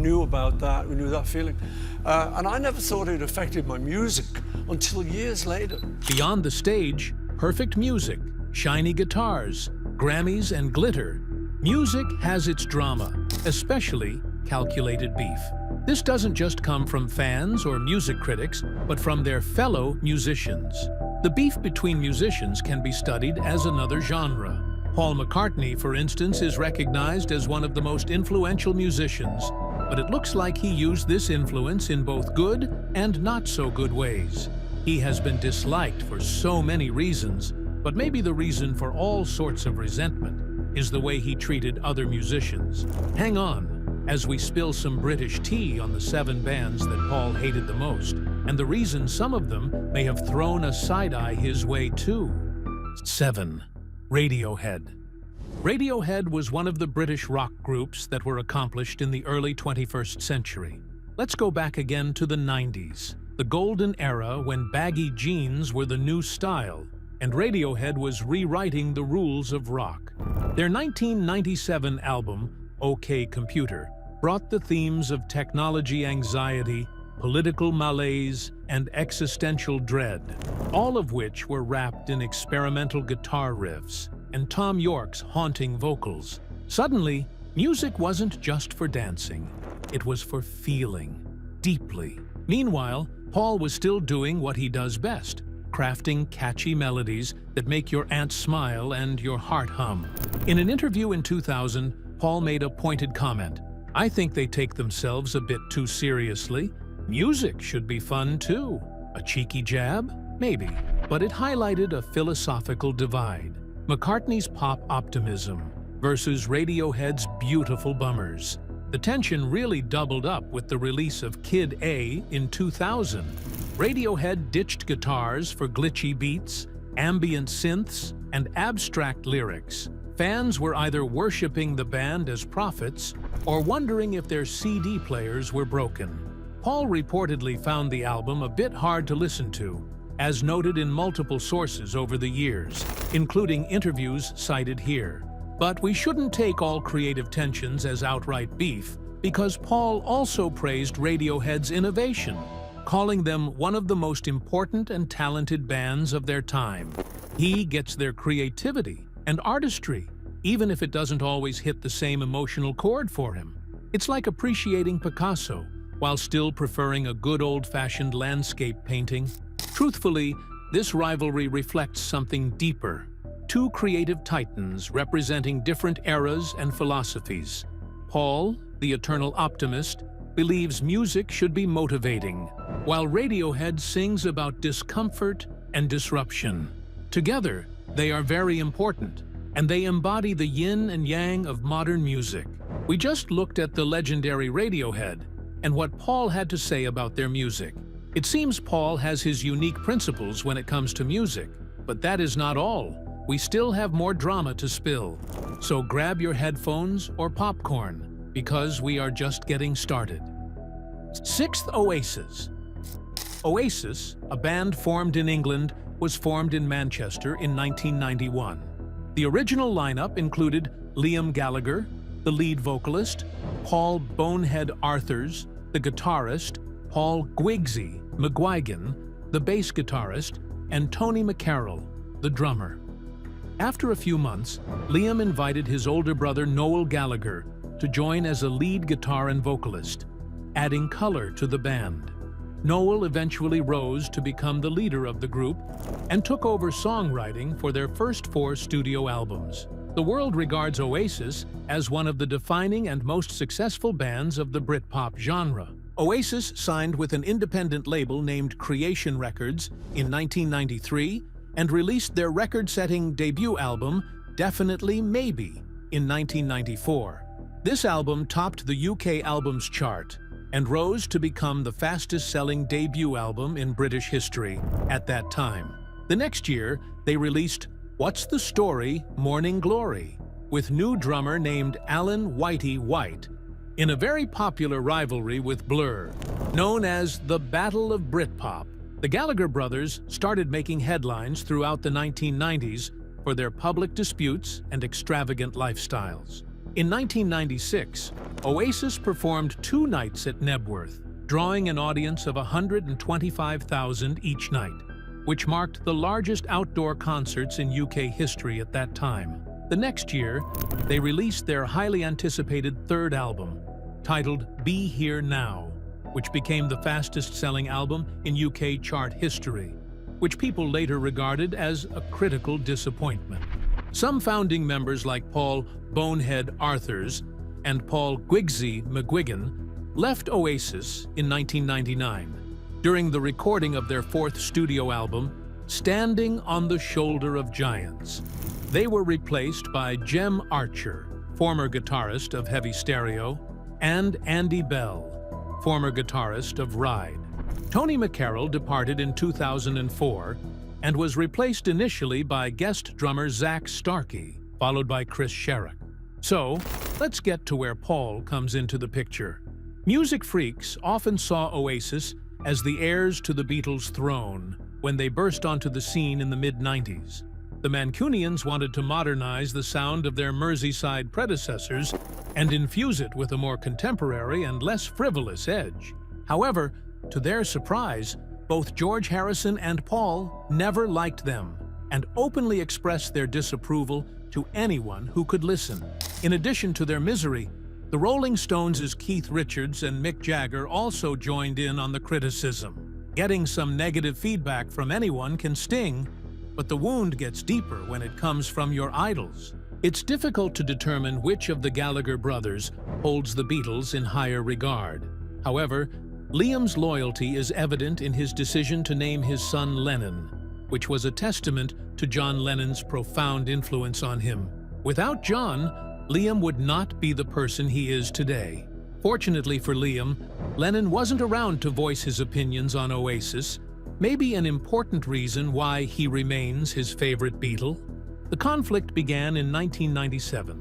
knew about that, we knew that feeling. And I never thought it affected my music until years later. Beyond the stage, perfect music, shiny guitars, Grammys and glitter. Music has its drama, especially calculated beef. This doesn't just come from fans or music critics, but from their fellow musicians. The beef between musicians can be studied as another genre. Paul McCartney, for instance, is recognized as one of the most influential musicians, but it looks like he used this influence in both good and not so good ways. He has been disliked for so many reasons, but maybe the reason for all sorts of resentment is the way he treated other musicians. Hang on, as we spill some British tea on the 7 bands that Paul hated the most, and the reason some of them may have thrown a side-eye his way too. 7. Radiohead. Radiohead was one of the British rock groups that were accomplished in the early 21st century. Let's go back again to the 90s, the golden era when baggy jeans were the new style, and Radiohead was rewriting the rules of rock. Their 1997 album, OK Computer, brought the themes of technology anxiety, political malaise, and existential dread, all of which were wrapped in experimental guitar riffs and Thom Yorke's haunting vocals. Suddenly, music wasn't just for dancing, it was for feeling, deeply. Meanwhile, Paul was still doing what he does best, crafting catchy melodies that make your aunt smile and your heart hum. In an interview in 2000, Paul made a pointed comment. "I think they take themselves a bit too seriously. Music should be fun too." A cheeky jab? Maybe. But it highlighted a philosophical divide. McCartney's pop optimism versus Radiohead's beautiful bummers. The tension really doubled up with the release of Kid A in 2000. Radiohead ditched guitars for glitchy beats, ambient synths, and abstract lyrics. Fans were either worshipping the band as prophets or wondering if their CD players were broken. Paul reportedly found the album a bit hard to listen to, as noted in multiple sources over the years, including interviews cited here. But we shouldn't take all creative tensions as outright beef, because Paul also praised Radiohead's innovation, calling them one of the most important and talented bands of their time. He gets their creativity and artistry, even if it doesn't always hit the same emotional chord for him. It's like appreciating Picasso, while still preferring a good old-fashioned landscape painting. Truthfully, this rivalry reflects something deeper. Two creative titans representing different eras and philosophies. Paul, the eternal optimist, believes music should be motivating, while Radiohead sings about discomfort and disruption. Together, they are very important, and they embody the yin and yang of modern music. We just looked at the legendary Radiohead, and what Paul had to say about their music. It seems Paul has his unique principles when it comes to music, but that is not all. We still have more drama to spill. So grab your headphones or popcorn, because we are just getting started. 6th, Oasis. Oasis, a band formed in England, was formed in Manchester in 1991. The original lineup included Liam Gallagher, the lead vocalist, Paul Bonehead Arthurs, the guitarist, Paul Gwigsy McGuigan, the bass guitarist, and Tony McCarroll, the drummer. After a few months, Liam invited his older brother Noel Gallagher to join as a lead guitar and vocalist, adding color to the band. Noel eventually rose to become the leader of the group and took over songwriting for their first 4 studio albums. The world regards Oasis as one of the defining and most successful bands of the Britpop genre. Oasis signed with an independent label named Creation Records in 1993 and released their record-setting debut album, Definitely Maybe, in 1994. This album topped the UK Albums Chart and rose to become the fastest-selling debut album in British history at that time. The next year, they released What's the Story? Morning Glory, with new drummer named Alan Whitey White, in a very popular rivalry with Blur, known as the Battle of Britpop. The Gallagher brothers started making headlines throughout the 1990s for their public disputes and extravagant lifestyles. In 1996, Oasis performed 2 nights at Nebworth, drawing an audience of 125,000 each night, which marked the largest outdoor concerts in UK history at that time. The next year, they released their highly anticipated 3rd album, titled Be Here Now, which became the fastest-selling album in UK chart history, which people later regarded as a critical disappointment. Some founding members like Paul "Bonehead" Arthurs and Paul "Gwigsy" McGuigan left Oasis in 1999 during the recording of their 4th studio album, Standing on the Shoulder of Giants. They were replaced by Jem Archer, former guitarist of Heavy Stereo, and Andy Bell, former guitarist of Ride. Tony McCarroll departed in 2004 and was replaced initially by guest drummer Zach Starkey, followed by Chris Sherrick. So, let's get to where Paul comes into the picture. Music freaks often saw Oasis as the heirs to the Beatles' throne when they burst onto the scene in the mid-90s. The Mancunians wanted to modernize the sound of their Merseyside predecessors and infuse it with a more contemporary and less frivolous edge. However, to their surprise, both George Harrison and Paul never liked them and openly expressed their disapproval to anyone who could listen. In addition to their misery, the Rolling Stones' Keith Richards and Mick Jagger also joined in on the criticism. Getting some negative feedback from anyone can sting, but the wound gets deeper when it comes from your idols. It's difficult to determine which of the Gallagher brothers holds the Beatles in higher regard. However, Liam's loyalty is evident in his decision to name his son Lennon, which was a testament to John Lennon's profound influence on him. Without John, Liam would not be the person he is today. Fortunately for Liam, Lennon wasn't around to voice his opinions on Oasis, maybe an important reason why he remains his favorite Beatle. The conflict began in 1997,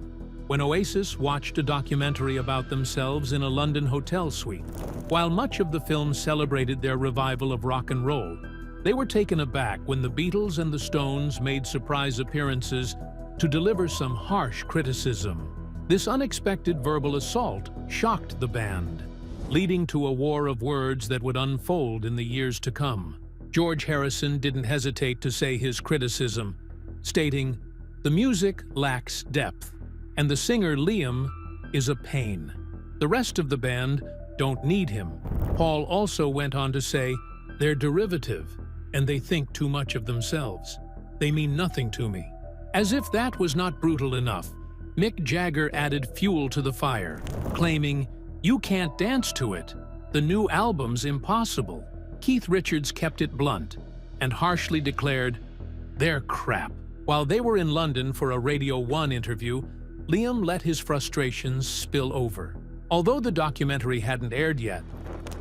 when Oasis watched a documentary about themselves in a London hotel suite. While much of the film celebrated their revival of rock and roll, they were taken aback when the Beatles and the Stones made surprise appearances to deliver some harsh criticism. This unexpected verbal assault shocked the band, leading to a war of words that would unfold in the years to come. George Harrison didn't hesitate to say his criticism, stating, "The music lacks depth, and the singer Liam is a pain. The rest of the band don't need him." Paul also went on to say, "They're derivative, and they think too much of themselves. They mean nothing to me." As if that was not brutal enough, Mick Jagger added fuel to the fire, claiming, "You can't dance to it. The new album's impossible." Keith Richards kept it blunt and harshly declared, "They're crap." While they were in London for a Radio 1 interview, Liam let his frustrations spill over. Although the documentary hadn't aired yet,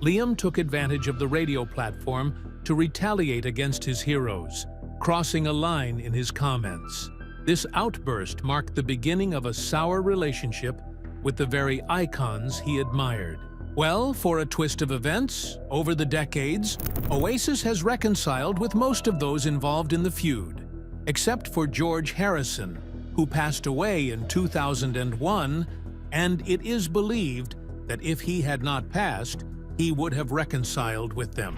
Liam took advantage of the radio platform to retaliate against his heroes, crossing a line in his comments. This outburst marked the beginning of a sour relationship with the very icons he admired. Well, for a twist of events, over the decades, Oasis has reconciled with most of those involved in the feud, except for George Harrison, who passed away in 2001, and it is believed that if he had not passed, he would have reconciled with them.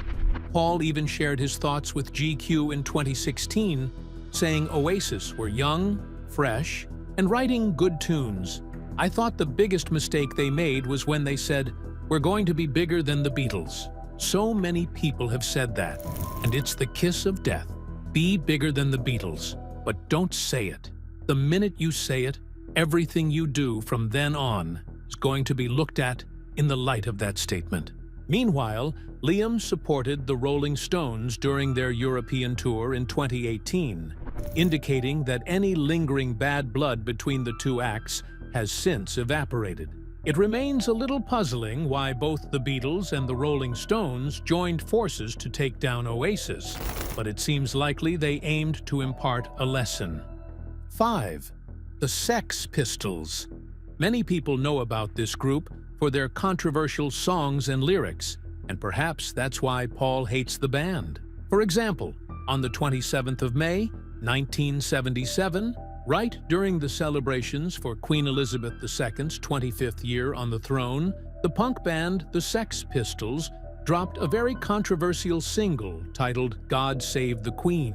Paul even shared his thoughts with GQ in 2016, saying Oasis were young, fresh, and writing good tunes. "I thought the biggest mistake they made was when they said, 'We're going to be bigger than the Beatles.' So many people have said that, and it's the kiss of death. Be bigger than the Beatles, but don't say it. The minute you say it, everything you do from then on is going to be looked at in the light of that statement." Meanwhile, Liam supported the Rolling Stones during their European tour in 2018, indicating that any lingering bad blood between the two acts has since evaporated. It remains a little puzzling why both the Beatles and the Rolling Stones joined forces to take down Oasis, but it seems likely they aimed to impart a lesson. 5. The Sex Pistols. Many people know about this group for their controversial songs and lyrics, and perhaps that's why Paul hates the band. For example, on the 27th of May, 1977, Right during the celebrations for Queen Elizabeth II's 25th year on the throne, the punk band The Sex Pistols dropped a very controversial single titled "God Save the Queen"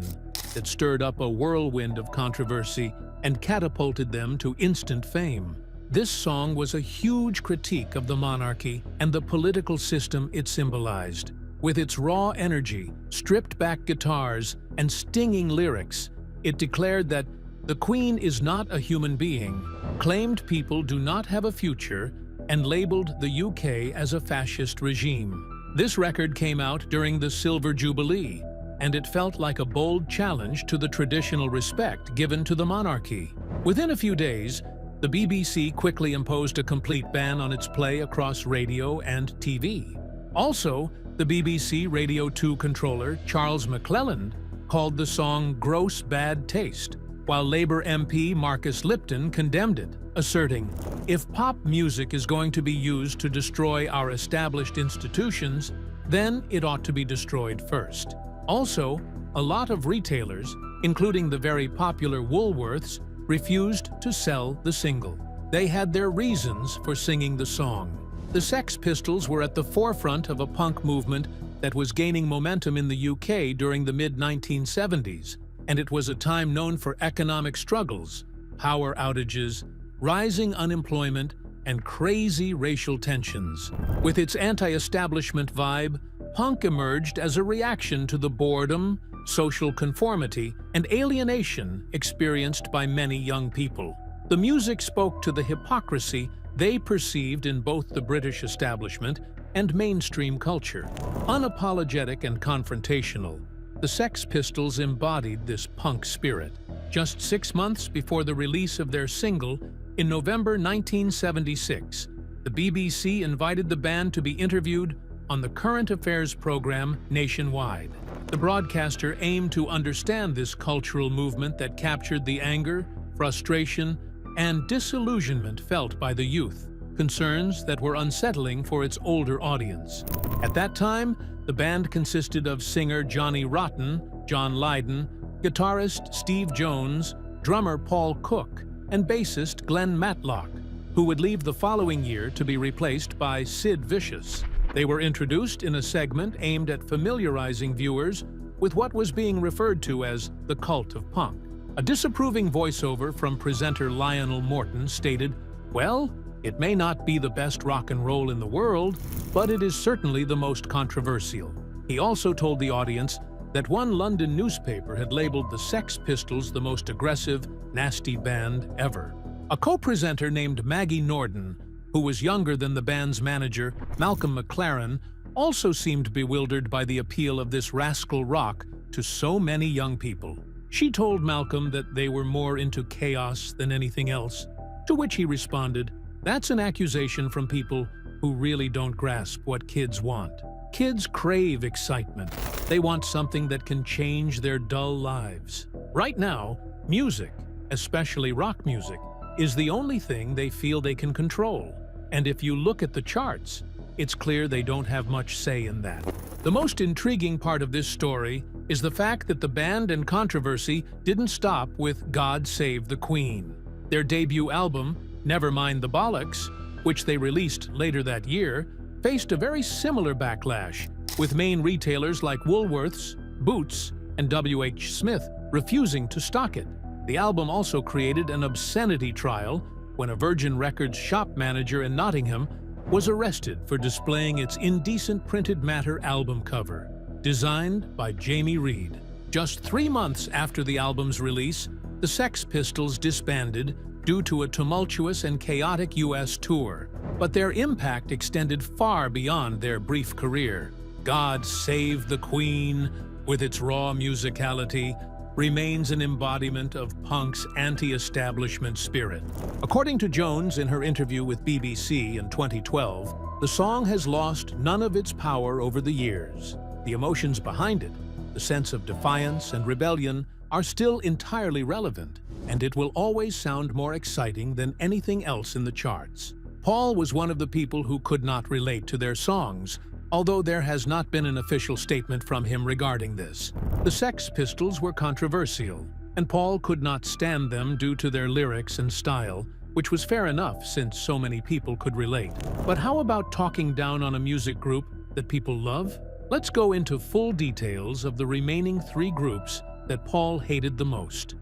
that stirred up a whirlwind of controversy and catapulted them to instant fame. This song was a huge critique of the monarchy and the political system it symbolized. With its raw energy, stripped-back guitars, and stinging lyrics, it declared that the Queen is not a human being, claimed people do not have a future, and labeled the UK as a fascist regime. This record came out during the Silver Jubilee, and it felt like a bold challenge to the traditional respect given to the monarchy. Within a few days, the BBC quickly imposed a complete ban on its play across radio and TV. Also, the BBC Radio 2 controller, Charles McClelland, called the song gross bad taste, while Labour MP Marcus Lipton condemned it, asserting, "If pop music is going to be used to destroy our established institutions, then it ought to be destroyed first." Also, a lot of retailers, including the very popular Woolworths, refused to sell the single. They had their reasons for singing the song. The Sex Pistols were at the forefront of a punk movement that was gaining momentum in the UK during the mid-1970s, and it was a time known for economic struggles, power outages, rising unemployment, and crazy racial tensions. With its anti-establishment vibe, punk emerged as a reaction to the boredom, social conformity, and alienation experienced by many young people. The music spoke to the hypocrisy they perceived in both the British establishment and mainstream culture. Unapologetic and confrontational, the Sex Pistols embodied this punk spirit. Just 6 months before the release of their single, in November 1976, the BBC invited the band to be interviewed on the current affairs program Nationwide. The broadcaster aimed to understand this cultural movement that captured the anger, frustration, and disillusionment felt by the youth, concerns that were unsettling for its older audience. At that time, the band consisted of singer Johnny Rotten, John Lydon, guitarist Steve Jones, drummer Paul Cook, and bassist Glenn Matlock, who would leave the following year to be replaced by Sid Vicious. They were introduced in a segment aimed at familiarizing viewers with what was being referred to as the cult of punk. A disapproving voiceover from presenter Lionel Morton stated, "Well, it may not be the best rock and roll in the world, but it is certainly the most controversial." He also told the audience that one London newspaper had labeled the Sex Pistols the most aggressive, nasty band ever. A co-presenter named Maggie Norden, who was younger than the band's manager, Malcolm McLaren, also seemed bewildered by the appeal of this rascal rock to so many young people. She told Malcolm that they were more into chaos than anything else, to which he responded, "That's an accusation from people who really don't grasp what kids want. Kids crave excitement. They want something that can change their dull lives." Right now, music, especially rock music, is the only thing they feel they can control. And if you look at the charts, it's clear they don't have much say in that. The most intriguing part of this story is the fact that the band and controversy didn't stop with "God Save the Queen." Their debut album, Nevermind the Bollocks, which they released later that year, faced a very similar backlash, with main retailers like Woolworths, Boots, and W.H. Smith refusing to stock it. The album also created an obscenity trial when a Virgin Records shop manager in Nottingham was arrested for displaying its indecent printed matter album cover, designed by Jamie Reed. Just 3 months after the album's release, the Sex Pistols disbanded due to a tumultuous and chaotic U.S. tour, but their impact extended far beyond their brief career. God Save the Queen, with its raw musicality, remains an embodiment of punk's anti-establishment spirit. According to Jones in her interview with BBC in 2012, the song has lost none of its power over the years. The emotions behind it, the sense of defiance and rebellion, are still entirely relevant, and it will always sound more exciting than anything else in the charts. Paul was one of the people who could not relate to their songs, although there has not been an official statement from him regarding this. The Sex Pistols were controversial. and Paul could not stand them due to their lyrics and style, which was fair enough since so many people could relate. But how about talking down on a music group that people love? Let's go into full details of the remaining 3 groups that Paul hated the most.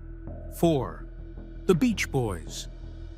4. The Beach Boys.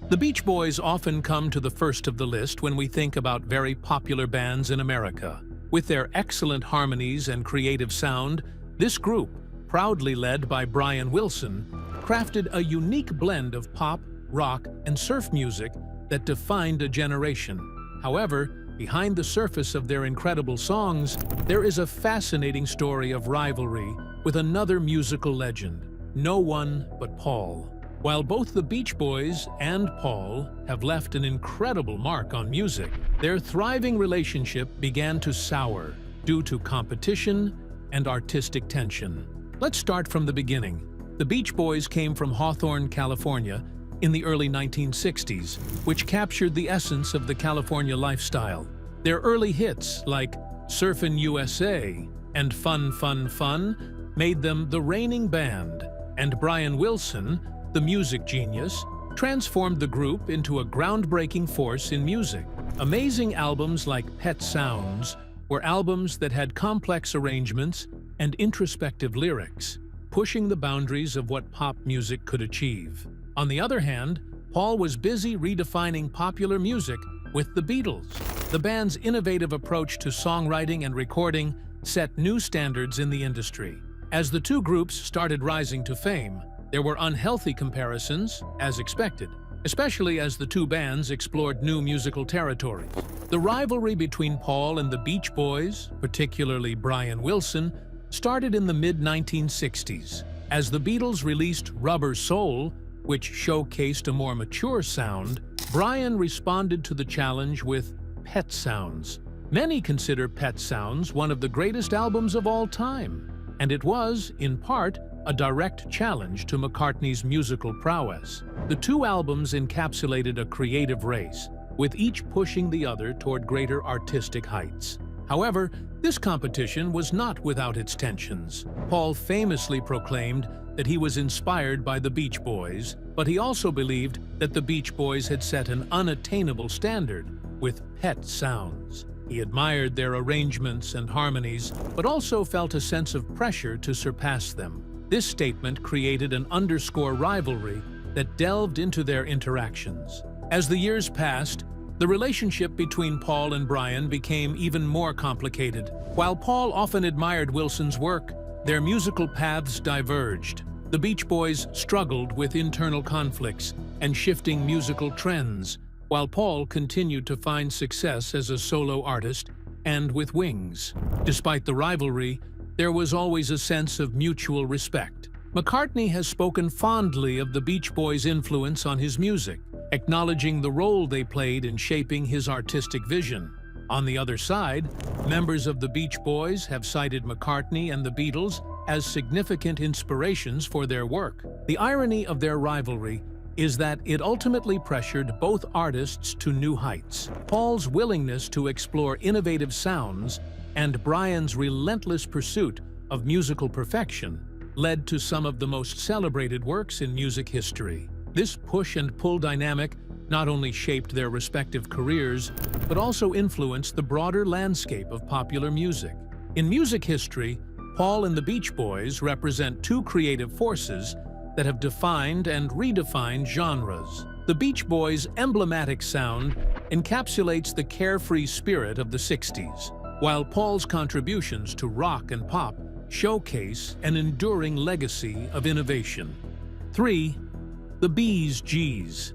The Beach Boys often come to the first of the list when we think about very popular bands in America. With their excellent harmonies and creative sound, this group, proudly led by Brian Wilson, crafted a unique blend of pop, rock, and surf music that defined a generation. However, behind the surface of their incredible songs, there is a fascinating story of rivalry with another musical legend, no one but Paul. While both the Beach Boys and Paul have left an incredible mark on music, their thriving relationship began to sour due to competition and artistic tension. Let's start from the beginning. The Beach Boys came from Hawthorne, California, in the early 1960s, which captured the essence of the California lifestyle. Their early hits, like Surfin' USA and Fun, Fun, Fun, made them the reigning band, and Brian Wilson, the music genius, transformed the group into a groundbreaking force in music. Amazing albums like Pet Sounds were albums that had complex arrangements and introspective lyrics, pushing the boundaries of what pop music could achieve. On the other hand, Paul was busy redefining popular music with the Beatles. The band's innovative approach to songwriting and recording set new standards in the industry. As the 2 groups started rising to fame, there were unhealthy comparisons, as expected, especially as the 2 bands explored new musical territories. The rivalry between Paul and the Beach Boys, particularly Brian Wilson, started in the mid-1960s. As the Beatles released Rubber Soul, which showcased a more mature sound, Brian responded to the challenge with Pet Sounds. Many consider Pet Sounds one of the greatest albums of all time, and it was, in part, a direct challenge to McCartney's musical prowess. The 2 albums encapsulated a creative race, with each pushing the other toward greater artistic heights. However, this competition was not without its tensions. Paul famously proclaimed that he was inspired by the Beach Boys, but he also believed that the Beach Boys had set an unattainable standard with Pet Sounds. He admired their arrangements and harmonies, but also felt a sense of pressure to surpass them. This statement created an underscore rivalry that delved into their interactions. As the years passed, the relationship between Paul and Brian became even more complicated. While Paul often admired Wilson's work, their musical paths diverged. The Beach Boys struggled with internal conflicts and shifting musical trends, while Paul continued to find success as a solo artist and with Wings. Despite the rivalry, there was always a sense of mutual respect. McCartney has spoken fondly of the Beach Boys' influence on his music, acknowledging the role they played in shaping his artistic vision. On the other side, members of the Beach Boys have cited McCartney and the Beatles as significant inspirations for their work. The irony of their rivalry is that it ultimately pressured both artists to new heights. Paul's willingness to explore innovative sounds and Brian's relentless pursuit of musical perfection led to some of the most celebrated works in music history. This push and pull dynamic not only shaped their respective careers, but also influenced the broader landscape of popular music. In music history, Paul and the Beach Boys represent 2 creative forces that have defined and redefined genres. The Beach Boys' emblematic sound encapsulates the carefree spirit of the 60s, while Paul's contributions to rock and pop showcase an enduring legacy of innovation. 3. The Bees Gees.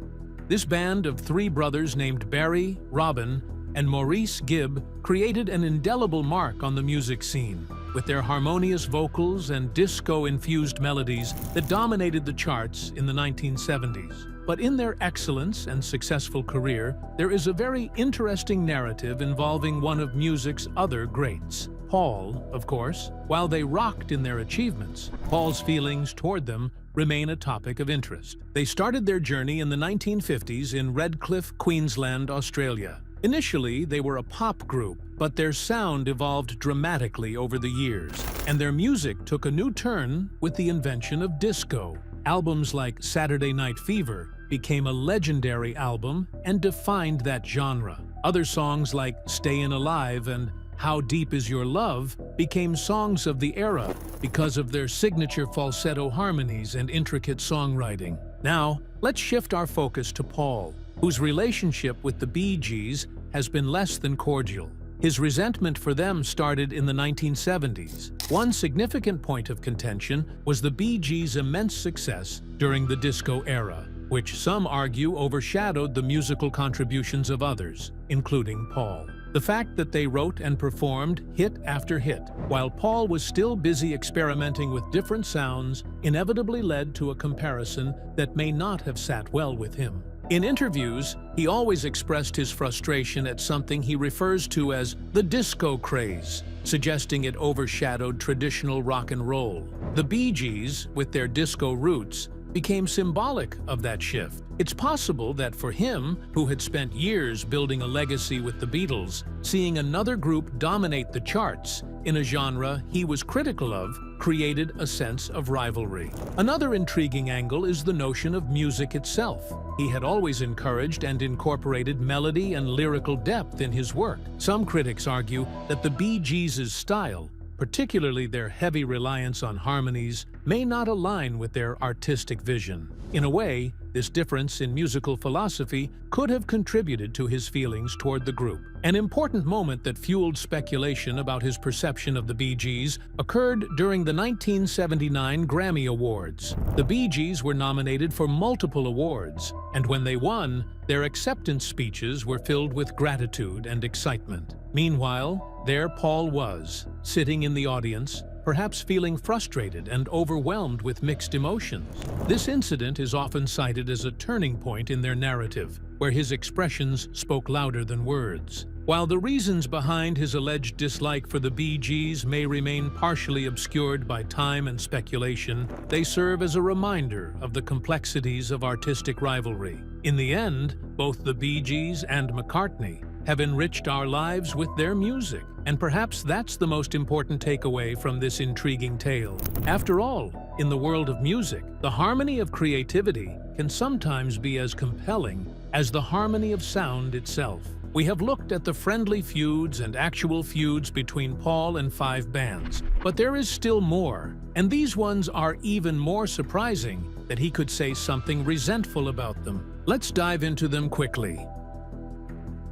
This band of 3 brothers named Barry, Robin, and Maurice Gibb created an indelible mark on the music scene, with their harmonious vocals and disco-infused melodies that dominated the charts in the 1970s. But in their excellence and successful career, there is a very interesting narrative involving one of music's other greats. Paul, of course. While they rocked in their achievements, Paul's feelings toward them remain a topic of interest. They started their journey in the 1950s in Redcliffe, Queensland, Australia. Initially, they were a pop group, but their sound evolved dramatically over the years, and their music took a new turn with the invention of disco. Albums like Saturday Night Fever became a legendary album and defined that genre. Other songs like Stayin' Alive and How Deep Is Your Love became songs of the era because of their signature falsetto harmonies and intricate songwriting. Now, let's shift our focus to Paul, whose relationship with the Bee Gees has been less than cordial. His resentment for them started in the 1970s. One significant point of contention was the Bee Gees' immense success during the disco era, which some argue overshadowed the musical contributions of others, including Paul. The fact that they wrote and performed hit after hit, while Paul was still busy experimenting with different sounds, inevitably led to a comparison that may not have sat well with him. In interviews, he always expressed his frustration at something he refers to as the disco craze, suggesting it overshadowed traditional rock and roll. The Bee Gees, with their disco roots, became symbolic of that shift. It's possible that for him, who had spent years building a legacy with the Beatles, seeing another group dominate the charts in a genre he was critical of created a sense of rivalry. Another intriguing angle is the notion of music itself. He had always encouraged and incorporated melody and lyrical depth in his work. Some critics argue that the Bee Gees' style, particularly their heavy reliance on harmonies, may not align with their artistic vision. In a way, this difference in musical philosophy could have contributed to his feelings toward the group. An important moment that fueled speculation about his perception of the Bee Gees occurred during the 1979 Grammy Awards. The Bee Gees were nominated for multiple awards, and when they won, their acceptance speeches were filled with gratitude and excitement. Meanwhile, there Paul was, sitting in the audience, perhaps feeling frustrated and overwhelmed with mixed emotions. This incident is often cited as a turning point in their narrative, where his expressions spoke louder than words. While the reasons behind his alleged dislike for the Bee Gees may remain partially obscured by time and speculation, they serve as a reminder of the complexities of artistic rivalry. In the end, both the Bee Gees and McCartney have enriched our lives with their music, and perhaps that's the most important takeaway from this intriguing tale. After all, in the world of music, the harmony of creativity can sometimes be as compelling as the harmony of sound itself. We have looked at the friendly feuds and actual feuds between Paul and 5 bands, but there is still more, and these ones are even more surprising that he could say something resentful about them. Let's dive into them quickly.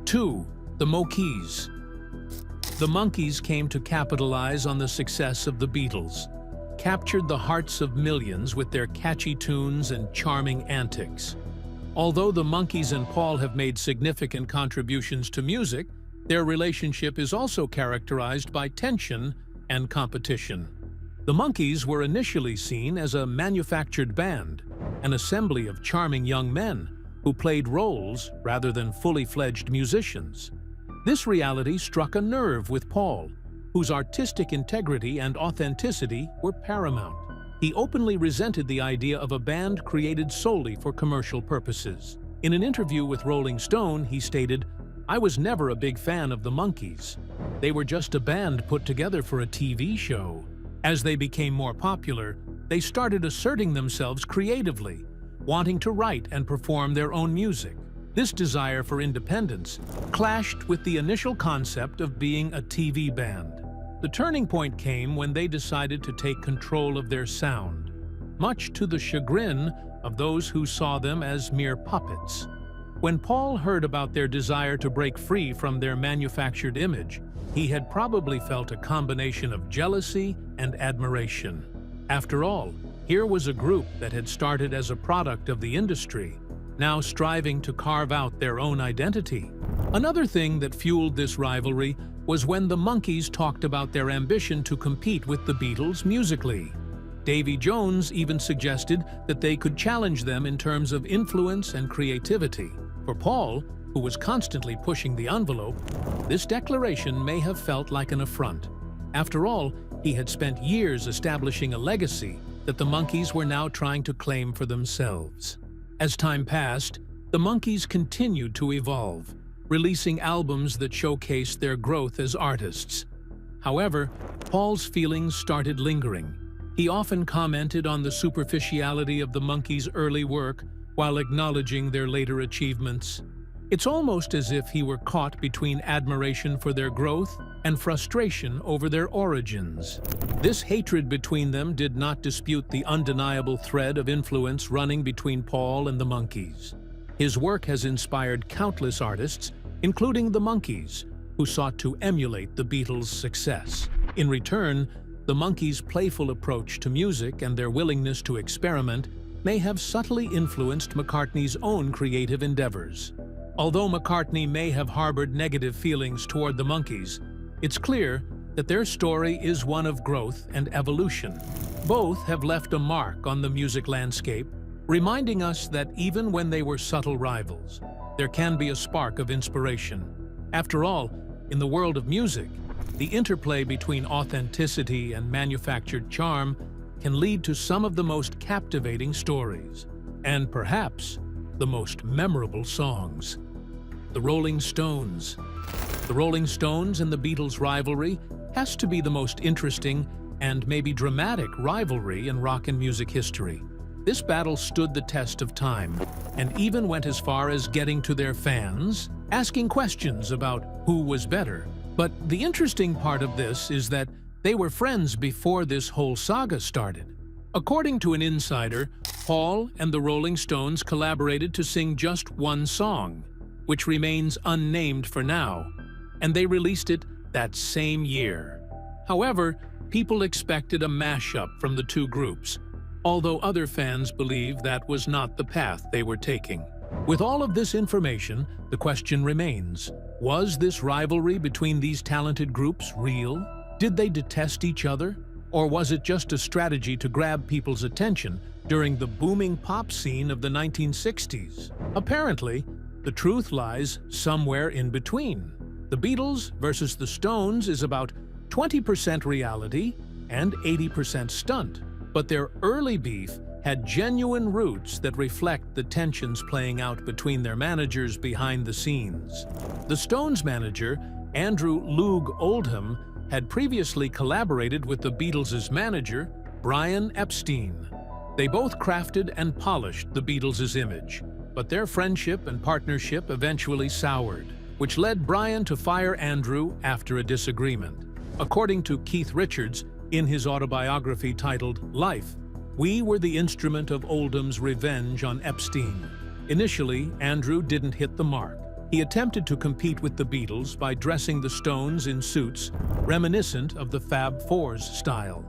2. The Monkees. The Monkees came to capitalize on the success of the Beatles, captured the hearts of millions with their catchy tunes and charming antics. Although the Monkees and Paul have made significant contributions to music, their relationship is also characterized by tension and competition. The Monkees were initially seen as a manufactured band, an assembly of charming young men who played roles rather than fully fledged musicians. This reality struck a nerve with Paul, whose artistic integrity and authenticity were paramount. He openly resented the idea of a band created solely for commercial purposes. In an interview with Rolling Stone, he stated, "I was never a big fan of the Monkees. They were just a band put together for a TV show. As they became more popular, they started asserting themselves creatively, wanting to write and perform their own music. This desire for independence clashed with the initial concept of being a TV band. The turning point came when they decided to take control of their sound, much to the chagrin of those who saw them as mere puppets. When Paul heard about their desire to break free from their manufactured image, he had probably felt a combination of jealousy and admiration. After all, here was a group that had started as a product of the industry, now striving to carve out their own identity. Another thing that fueled this rivalry was when the Monkees talked about their ambition to compete with the Beatles musically. Davy Jones even suggested that they could challenge them in terms of influence and creativity. For Paul, who was constantly pushing the envelope, this declaration may have felt like an affront. After all, he had spent years establishing a legacy that the Monkees were now trying to claim for themselves. As time passed, the Monkees continued to evolve, releasing albums that showcased their growth as artists. However, Paul's feelings started lingering. He often commented on the superficiality of the Monkees' early work while acknowledging their later achievements. It's almost as if he were caught between admiration for their growth and frustration over their origins. This hatred between them did not dispute the undeniable thread of influence running between Paul and the Monkees. His work has inspired countless artists, including the Monkees, who sought to emulate the Beatles' success. In return, the Monkees' playful approach to music and their willingness to experiment may have subtly influenced McCartney's own creative endeavors. Although McCartney may have harbored negative feelings toward the Monkees, it's clear that their story is one of growth and evolution. Both have left a mark on the music landscape, reminding us that even when they were subtle rivals, there can be a spark of inspiration. After all, in the world of music, the interplay between authenticity and manufactured charm can lead to some of the most captivating stories, and perhaps the most memorable songs. The Rolling Stones. The Rolling Stones and the Beatles' rivalry has to be the most interesting and maybe dramatic rivalry in rock and music history. This battle stood the test of time and even went as far as getting to their fans, asking questions about who was better. But the interesting part of this is that they were friends before this whole saga started. According to an insider, Paul and the Rolling Stones collaborated to sing just one song, which remains unnamed for now, and they released it that same year. However, people expected a mashup from the two groups, although other fans believe that was not the path they were taking. With all of this information, the question remains, was this rivalry between these talented groups real? Did they detest each other? Or was it just a strategy to grab people's attention during the booming pop scene of the 1960s? Apparently, the truth lies somewhere in between. The Beatles versus the Stones is about 20% reality and 80% stunt, but their early beef had genuine roots that reflect the tensions playing out between their managers behind the scenes. The Stones manager, Andrew "Loog" Oldham, had previously collaborated with the Beatles' manager, Brian Epstein. They both crafted and polished the Beatles' image, but their friendship and partnership eventually soured, which led Brian to fire Andrew after a disagreement. According to Keith Richards, in his autobiography titled Life, "We were the instrument of Oldham's revenge on Epstein." Initially, Andrew didn't hit the mark. He attempted to compete with the Beatles by dressing the Stones in suits reminiscent of the Fab Four's style.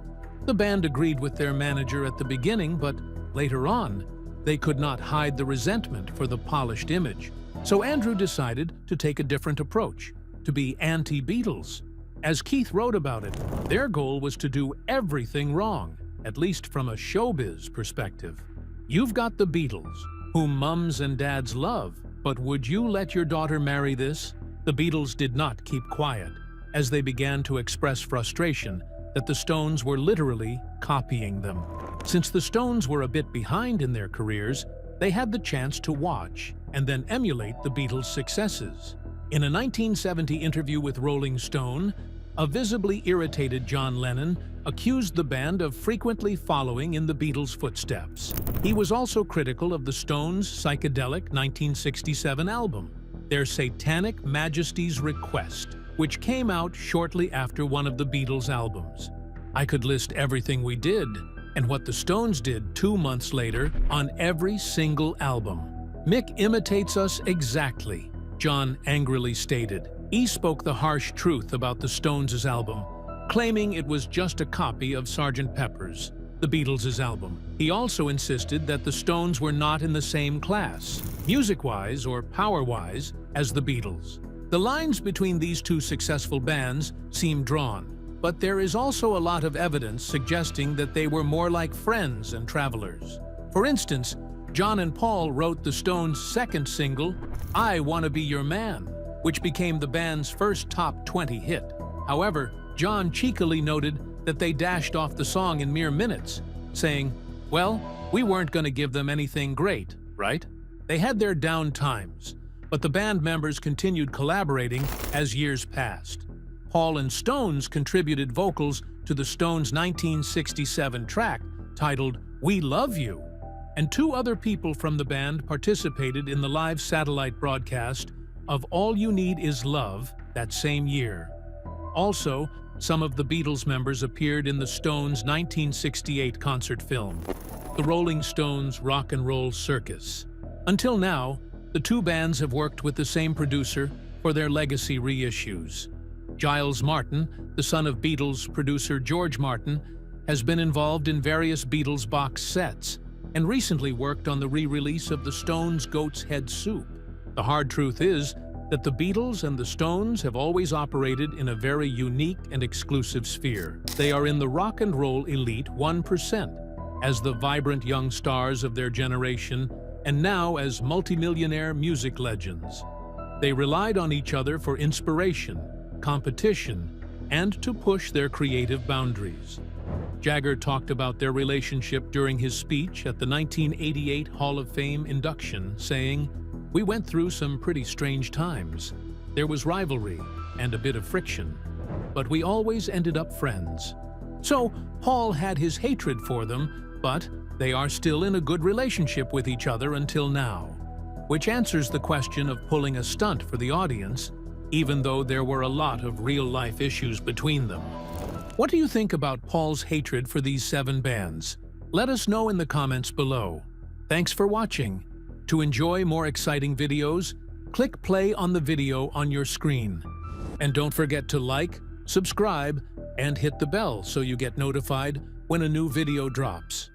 The band agreed with their manager at the beginning, but later on, they could not hide the resentment for the polished image. So Andrew decided to take a different approach, to be anti-Beatles. As Keith wrote about it, their goal was to do everything wrong, at least from a showbiz perspective. You've got the Beatles, whom mums and dads love, but would you let your daughter marry this? The Beatles did not keep quiet, as they began to express frustration that the Stones were literally copying them. Since the Stones were a bit behind in their careers, they had the chance to watch and then emulate the Beatles' successes. In a 1970 interview with Rolling Stone, a visibly irritated John Lennon accused the band of frequently following in the Beatles' footsteps. He was also critical of the Stones' psychedelic 1967 album, their Satanic Majesty's Request, which came out shortly after one of the Beatles' albums. I could list everything we did, and what the Stones did 2 months later on every single album. Mick imitates us exactly, John angrily stated. He spoke the harsh truth about the Stones' album, claiming it was just a copy of Sgt. Pepper's, the Beatles' album. He also insisted that the Stones were not in the same class, music-wise or power-wise, as the Beatles. The lines between these two successful bands seem drawn, but there is also a lot of evidence suggesting that they were more like friends and travelers. For instance, John and Paul wrote the Stones' second single, "I Wanna Be Your Man," which became the band's first top 20 hit. However, John cheekily noted that they dashed off the song in mere minutes, saying, "Well, we weren't going to give them anything great, right?" They had their down times, but the band members continued collaborating as years passed. Paul and Stones contributed vocals to the Stones' 1967 track titled "We Love You," and 2 other people from the band participated in the live satellite broadcast of "All You Need Is Love" that same year. Also, some of the Beatles members appeared in the Stones' 1968 concert film, The Rolling Stones Rock and Roll Circus. Until now, the 2 bands have worked with the same producer for their legacy reissues. Giles Martin, the son of Beatles producer George Martin, has been involved in various Beatles box sets and recently worked on the re-release of the Stones' Goat's Head Soup. The hard truth is that the Beatles and the Stones have always operated in a very unique and exclusive sphere. They are in the rock and roll elite 1%, as the vibrant young stars of their generation, and now as multimillionaire music legends. They relied on each other for inspiration, competition, and to push their creative boundaries. Jagger talked about their relationship during his speech at the 1988 Hall of Fame induction, saying, "We went through some pretty strange times. There was rivalry and a bit of friction, but we always ended up friends." So, Paul had his hatred for them, but they are still in a good relationship with each other until now, which answers the question of pulling a stunt for the audience, even though there were a lot of real-life issues between them. What do you think about Paul's hatred for these 7 bands? Let us know in the comments below. Thanks for watching. To enjoy more exciting videos, click play on the video on your screen. And don't forget to like, subscribe, and hit the bell so you get notified when a new video drops.